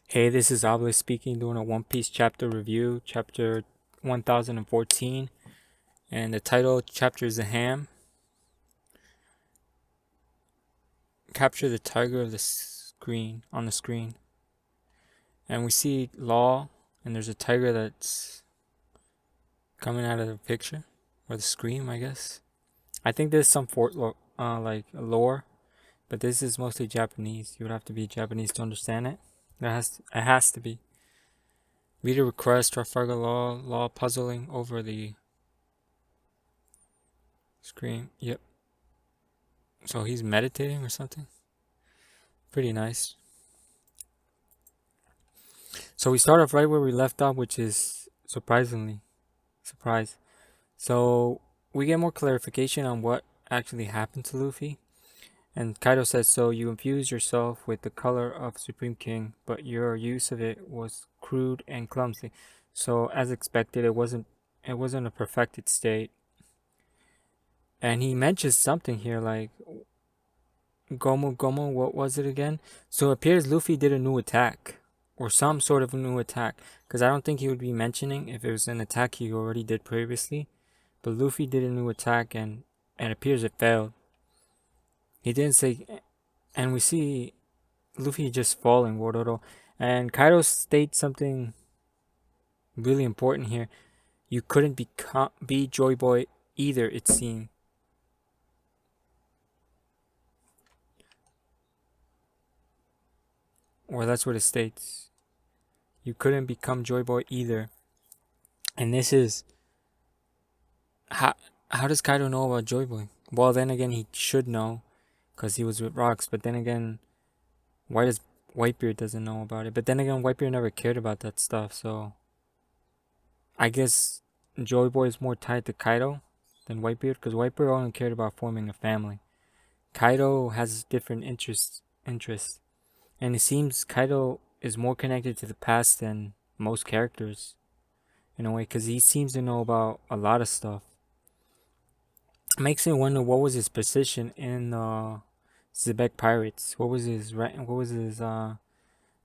Hey, this is Able speaking, doing a One Piece chapter review, chapter 1014, and the title chapter is The Ham. Capture the tiger of the screen on the screen, and we see Law, and there's a tiger that's coming out of the picture or the screen, I guess. I think there's some like lore, but this is mostly Japanese. You would have to be Japanese to understand it. It has to be. Reader request Trafalgar Law puzzling over the screen. Yep. So he's meditating or something? Pretty nice. So we start off right where we left off, which is surprise. So we get more clarification on what actually happened to Luffy. And Kaido says, so you infused yourself with the color of Supreme King, but your use of it was crude and clumsy. So as expected, it wasn't a perfected state. And he mentions something here like Gomu Gomu, what was it again? So it appears Luffy did a new attack. Or some sort of new attack. Because I don't think he would be mentioning if it was an attack he already did previously. But Luffy did a new attack and it appears it failed. He didn't say... And we see Luffy just falling, Wororo. And Kaido states something really important here. You couldn't be Joy Boy either, it seemed. Or that's what it states. You couldn't become Joy Boy either. And this is... How does Kaido know about Joy Boy? Well, then again, he should know, because he was with Rocks. But then again, why does Whitebeard doesn't know about it? But then again, Whitebeard never cared about that stuff. So I guess Joy Boy is more tied to Kaido than Whitebeard, because Whitebeard only cared about forming a family. Kaido has different interests, and it seems Kaido is more connected to the past than most characters in a way, because he seems to know about a lot of stuff. Makes me wonder what was his position in Zebek Pirates. What was his rank? What was his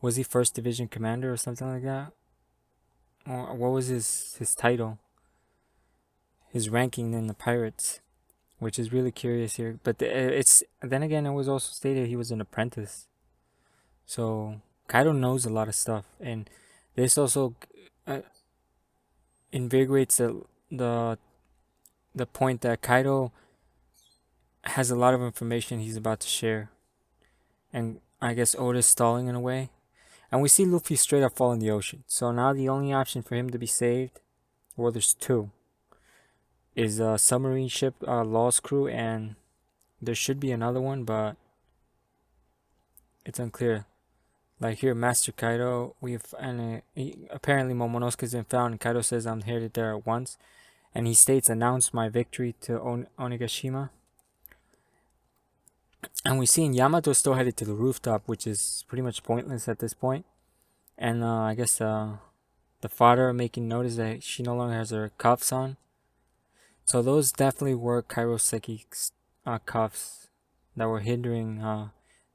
was he first division commander or something like that? Or what was his title? His ranking in the pirates, which is really curious here. But it's then again it was also stated he was an apprentice. So Kaido knows a lot of stuff, and this also uh, invigorates the the point that Kaido has a lot of information he's about to share. And I guess Oda's stalling in a way. And we see Luffy straight up fall in the ocean. So now the only option for him to be saved, well, there's two, is a submarine ship, Law's crew, and there should be another one, but it's unclear. Like here, Master Kaido, apparently Momonosuke's been found, and Kaido says I'm headed there at once. And he states, announce my victory to Onigashima. And we see Yamato still headed to the rooftop, which is pretty much pointless at this point. And I guess the father making notice that she no longer has her cuffs on. So those definitely were Kairoseki's cuffs that were hindering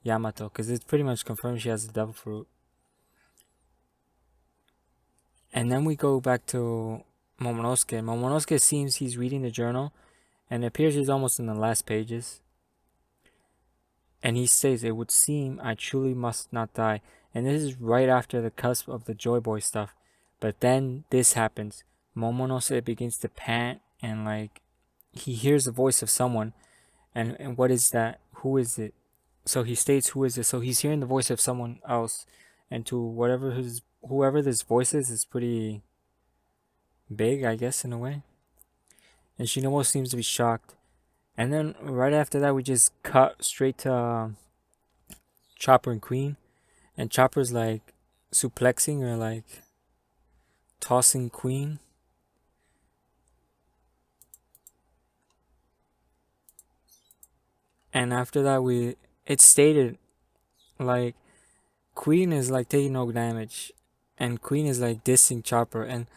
Yamato, because it's pretty much confirmed she has the devil fruit. And then we go back to Momonosuke. Momonosuke seems he's reading the journal, and it appears he's almost in the last pages. And he says, it would seem I truly must not die. And this is right after the cusp of the Joy Boy stuff. But then this happens. Momonosuke begins to pant, and like he hears the voice of someone. And what is that? Who is it? So he states, who is it? So he's hearing the voice of someone else. And to whoever this voice is pretty big, I guess, in a way. And Shinobu seems to be shocked. And then right after that, we just cut straight to Chopper and Queen. And Chopper's like suplexing or like tossing Queen. And after that, it's stated like Queen is like taking no damage. And Queen is like dissing Chopper. And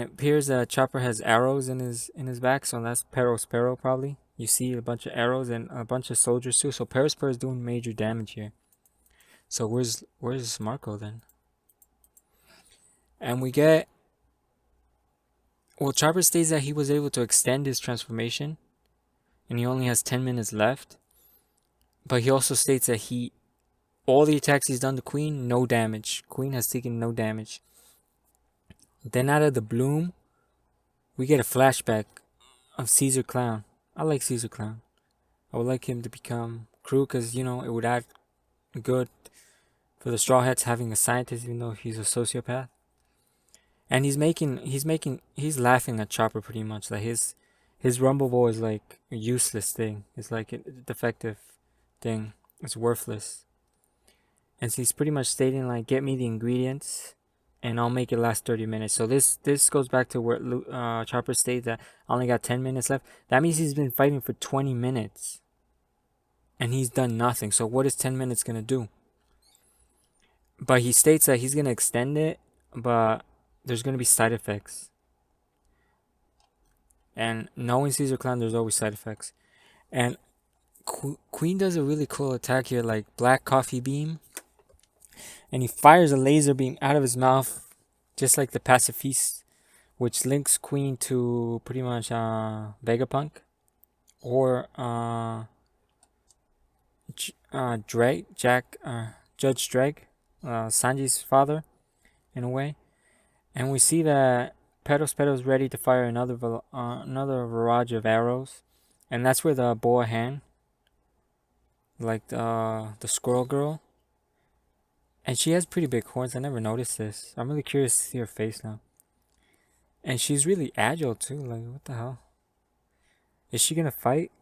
it appears that Chopper has arrows in his back. So that's Perospero probably. You see a bunch of arrows and a bunch of soldiers too. So Perospero is doing major damage here. So where's Marco then? And we get, well, Chopper states that he was able to extend his transformation and he only has 10 minutes left. But he also states that all the attacks he's done to Queen, no damage. Queen has taken no damage. Then out of the bloom, we get a flashback of Caesar Clown. I like Caesar Clown. I would like him to become crew because, it would add good for the Straw Hats having a scientist, even though he's a sociopath. And he's laughing at Chopper pretty much. Like his Rumble Ball is like a useless thing. It's like a defective thing. It's worthless. And so he's pretty much stating like, get me the ingredients, and I'll make it last 30 minutes. So this goes back to where Chopper states that I only got 10 minutes left. That means he's been fighting for 20 minutes. And he's done nothing. So what is 10 minutes going to do? But he states that he's going to extend it, but there's going to be side effects. And knowing Caesar Clown, there's always side effects. And Queen does a really cool attack here, like Black Coffee Beam. And he fires a laser beam out of his mouth, just like the Pacifist, which links Queen to pretty much Vegapunk or Judge Dreg, Sanji's father, in a way. And we see that Pedos ready to fire another barrage of arrows, and that's where the boa hand, like the squirrel girl, and she has pretty big horns. I never noticed this. I'm really curious to see her face now. And she's really agile too. Like, what the hell? Is she gonna fight?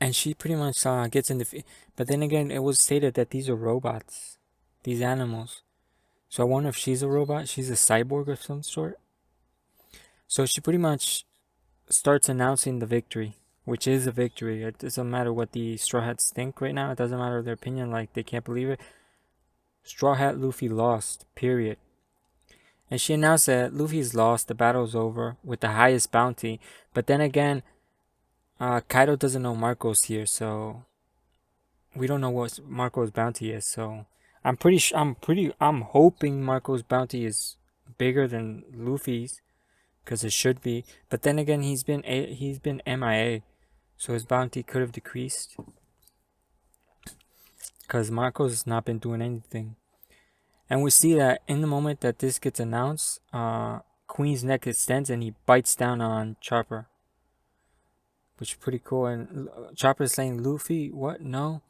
And she pretty much gets in the. But then again, it was stated that these are robots, these animals. So I wonder if she's a robot. She's a cyborg of some sort. So she pretty much starts announcing the victory, which is a victory. It doesn't matter what the Straw Hats think right now. It doesn't matter their opinion. Like, they can't believe it. Straw Hat Luffy lost. Period. And she announced that Luffy's lost. The battle's over with the highest bounty. But then again, Kaido doesn't know Marco's here, so we don't know what Marco's bounty is. So I'm hoping Marco's bounty is bigger than Luffy's, because it should be. But then again, he's been MIA, so his bounty could have decreased, because Marco's not been doing anything. And we see that in the moment that this gets announced, Queen's neck extends and he bites down on Chopper, which is pretty cool. And Chopper is saying, Luffy, what? No.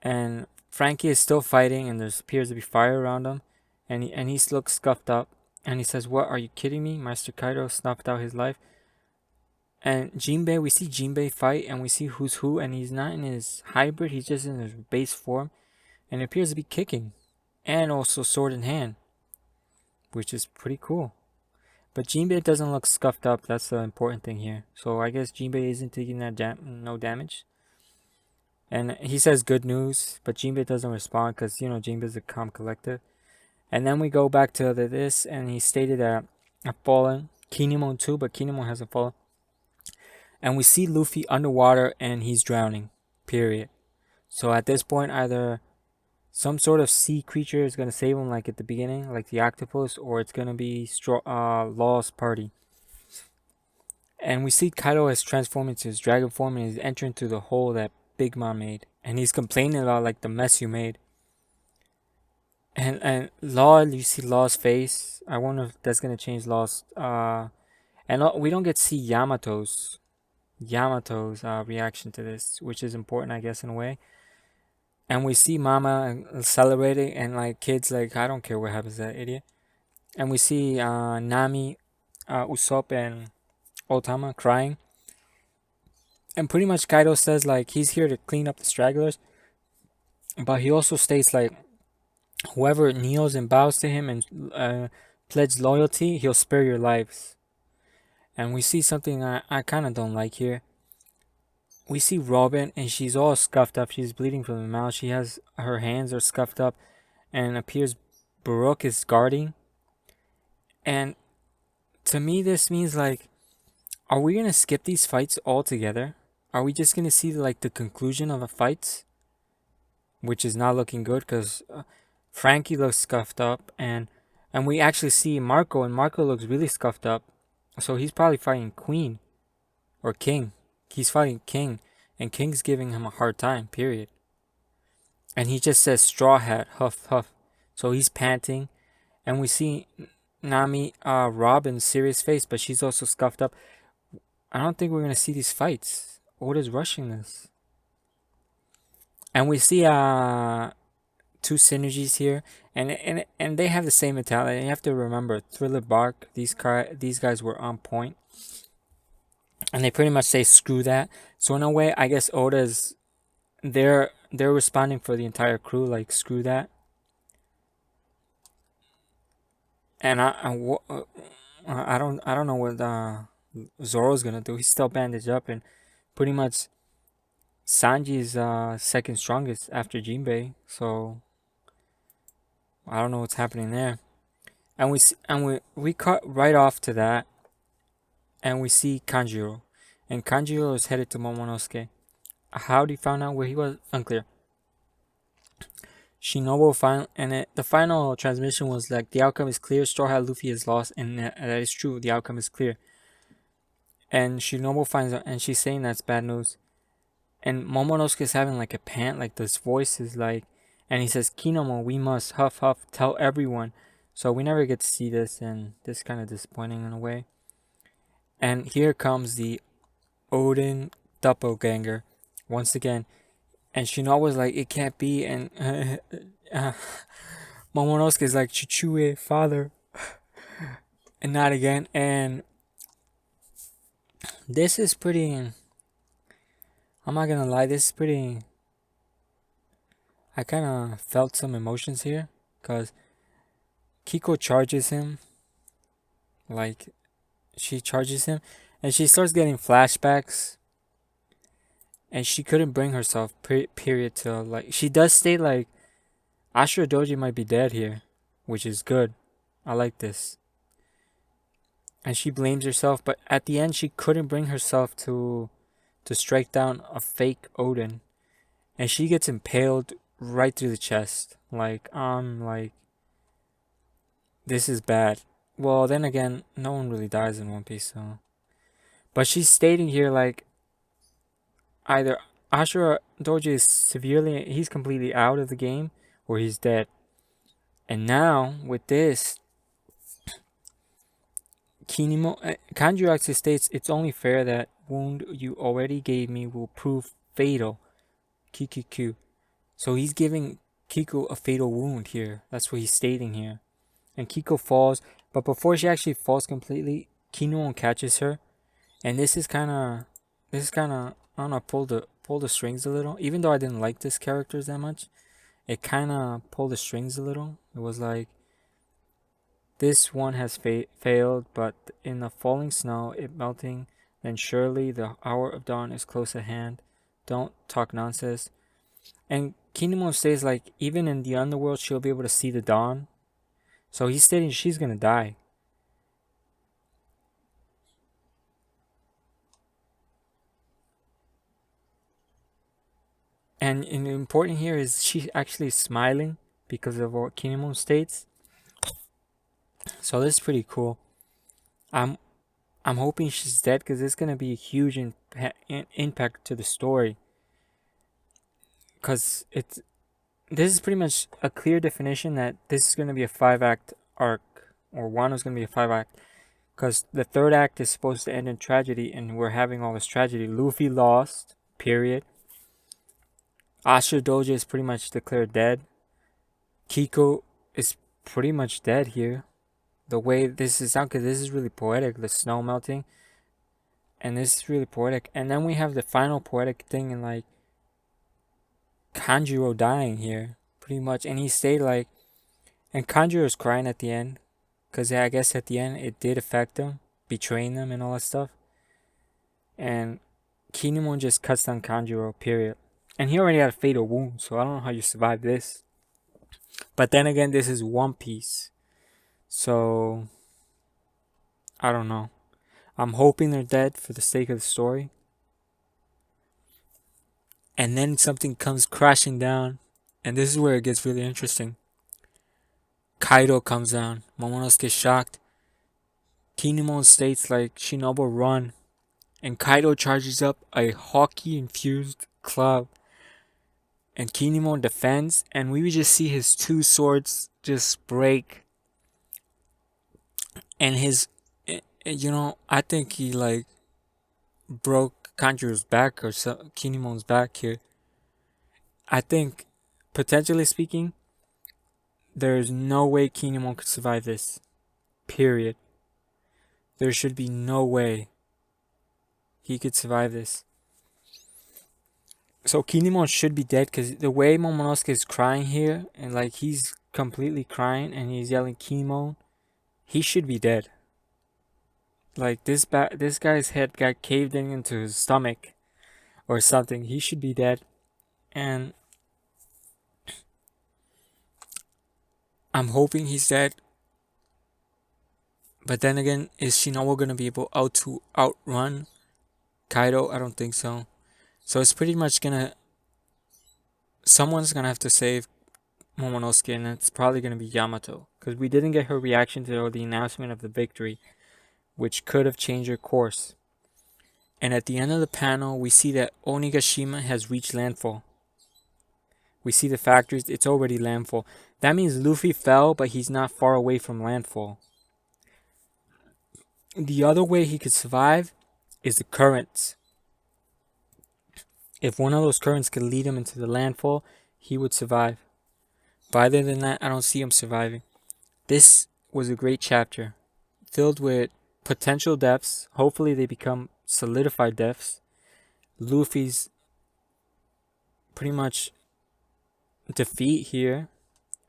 And Frankie is still fighting, and there appears to be fire around him, and he looks scuffed up, and he says, what, are you kidding me? Master Kaido snuffed out his life. And Jinbei, we see Jinbei fight, and we see who's who, and he's not in his hybrid, he's just in his base form, and it appears to be kicking, and also sword in hand, which is pretty cool. But Jinbei doesn't look scuffed up, that's the important thing here. So I guess Jinbei isn't taking that no damage. And he says good news, but Jinbei doesn't respond because, Jinbei's a calm collective. And then we go back to this, and he stated that I've fallen. Kinemon too, but Kinemon hasn't fallen. And we see Luffy underwater, and he's drowning. Period. So at this point, either some sort of sea creature is going to save him, like at the beginning, like the octopus, or it's going to be Law's party. And we see Kaido has transformed into his dragon form, and he's entering through the hole that Big Mom made, and he's complaining about like the mess you made. And Law, you see Law's face. I wonder if that's gonna change Law's. And we don't get to see Yamato's reaction to this, which is important, I guess, in a way. And we see Mama celebrating, and like kids, like, I don't care what happens to that idiot. And we see Nami, Usopp, and Otama crying. And pretty much Kaido says like he's here to clean up the stragglers, but he also states like whoever kneels and bows to him and pledge loyalty, he'll spare your lives. And we see something I kind of don't like here. We see Robin, and she's all scuffed up. She's bleeding from the mouth. Her hands are scuffed up, and it appears Baroque is guarding. And to me, this means like, are we gonna skip these fights altogether? Are we just gonna see like the conclusion of the fights, which is not looking good? Because Frankie looks scuffed up, and we actually see Marco, and Marco looks really scuffed up. So he's probably fighting Queen or King. He's fighting King, and King's giving him a hard time. Period. And he just says straw hat, huff huff. So he's panting, and we see Nami, Robin's serious face, but she's also scuffed up. I don't think we're gonna see these fights. Oda's rushing this, and we see two synergies here, and they have the same mentality. You have to remember, Thriller Bark. These guys were on point, and they pretty much say screw that. So in a way, I guess Oda's they're responding for the entire crew, like screw that. And I don't know what Zoro's gonna do. He's still bandaged up, and pretty much Sanji's second strongest after Jinbei. So I don't know what's happening there. And we cut right off to that, and we see Kanjiro, and Kanjiro is headed to Momonosuke. How did he find out where he was? Unclear. Shinobu the final transmission was like the outcome is clear. Straw Hat Luffy is lost, and that is true. The outcome is clear. And Shinobu finds out, and she's saying that's bad news. And Momonosuke is having like a pant, like this voice is like, and he says, "Kinomo, we must huff huff tell everyone." So we never get to see this, and this is kind of disappointing in a way. And here comes the Odin doppelganger once again, and Shinobu was like, "It can't be," and Momonosuke is like, "Chichue, father," and not again. And this is pretty. I'm not gonna lie, this is pretty. I kind of felt some emotions here, cause Kiko charges him, like she charges him, and she starts getting flashbacks, and she couldn't bring herself. Period. To like, she does state like Ashura Doji might be dead here, which is good. I like this. And she blames herself, but at the end she couldn't bring herself to strike down a fake Odin, and she gets impaled right through the chest. Like this is bad. Well, then again, no one really dies in One Piece, so. But she's stating here like either Ashura Doji is he's completely out of the game, or he's dead. And now with this, Kanjuro actually states it's only fair that wound you already gave me will prove fatal. Kikiku. So he's giving Kiko a fatal wound here. That's what he's stating here. And Kiko falls, but before she actually falls completely, Kinemon catches her, and this is kind of I don't know, pull the strings a little. Even though I didn't like this character that much, it kind of pulled the strings a little. It was like this one has failed, but in the falling snow, it melting, then surely the hour of dawn is close at hand. Don't talk nonsense. And Kinemon says like even in the underworld, she'll be able to see the dawn. So he's stating she's gonna die. And important here is she actually smiling because of what Kinemon states. So this is pretty cool. I'm I'm hoping she's dead because it's gonna be a huge impact to the story. Cause this is pretty much a clear definition that this is gonna be a 5 act arc, or Wano's gonna be a 5 act. Cause the third act is supposed to end in tragedy, and we're having all this tragedy. Luffy lost. Period. Ashura Doji is pretty much declared dead. Kiko is pretty much dead here. The way this is out, because this is really poetic, the snow melting. And this is really poetic. And then we have the final poetic thing in like Kanjuro dying here, pretty much. And he stayed like, and Kanjuro's crying at the end, because I guess at the end it did affect him, betraying them and all that stuff. And Kinemon just cuts down Kanjuro, period. And he already had a fatal wound, so I don't know how you survive this. But then again, this is One Piece. So, I don't know. I'm hoping they're dead for the sake of the story. And then something comes crashing down. And this is where it gets really interesting. Kaido comes down. Momonosuke shocked. Kinemon states like Shinobu run. And Kaido charges up a hockey infused club. And Kinemon defends, and we just see his two swords just break. And I think he like broke Kanjuro's back or Kinemon's back here. I think, potentially speaking, there's no way Kinemon could survive this. Period. There should be no way he could survive this. So Kinemon should be dead because the way Momonosuke is crying here, and like he's completely crying and he's yelling Kinemon, he should be dead. Like this guy's head got caved in into his stomach or something. He should be dead. And I'm hoping he's dead. But then again, is Shinobu gonna be able to outrun Kaido? I don't think so. So it's pretty much someone's gonna have to save Momonosuke, and it's probably gonna be Yamato, because we didn't get her reaction to the announcement of the victory, which could have changed her course. And at the end of the panel, we see that Onigashima has reached landfall. We see the factories; it's already landfall. That means Luffy fell, but he's not far away from landfall. The other way he could survive is the currents. If one of those currents could lead him into the landfall, he would survive. But other than that, I don't see him surviving. This was a great chapter, filled with potential deaths. Hopefully they become solidified deaths. Luffy's pretty much defeat here.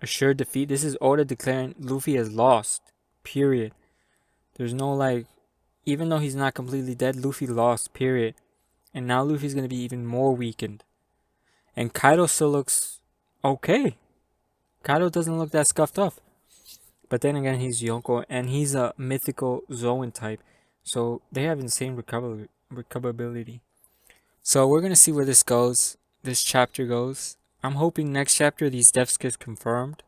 Assured defeat. This is Oda declaring Luffy has lost. Period. There's no even though he's not completely dead, Luffy lost. Period. And now Luffy's going to be even more weakened. And Kaido still looks okay. Kaido doesn't look that scuffed up. But then again, he's Yonko and he's a mythical Zoan type. So they have insane recoverability. So we're going to see where this chapter goes. I'm hoping next chapter these deaths get confirmed.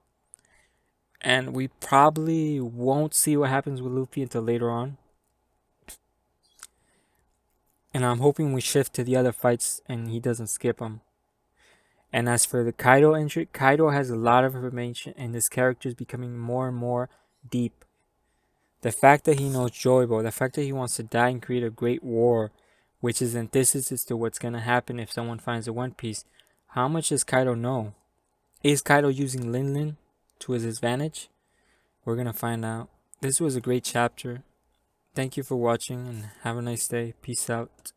And we probably won't see what happens with Luffy until later on. And I'm hoping we shift to the other fights and he doesn't skip them. And as for the Kaido entry, Kaido has a lot of information and this character is becoming more and more deep. The fact that he knows Joybo, the fact that he wants to die and create a great war, which is antithesis to what's going to happen if someone finds a One Piece. How much does Kaido know? Is Kaido using Lin Lin to his advantage? We're going to find out. This was a great chapter. Thank you for watching and have a nice day. Peace out.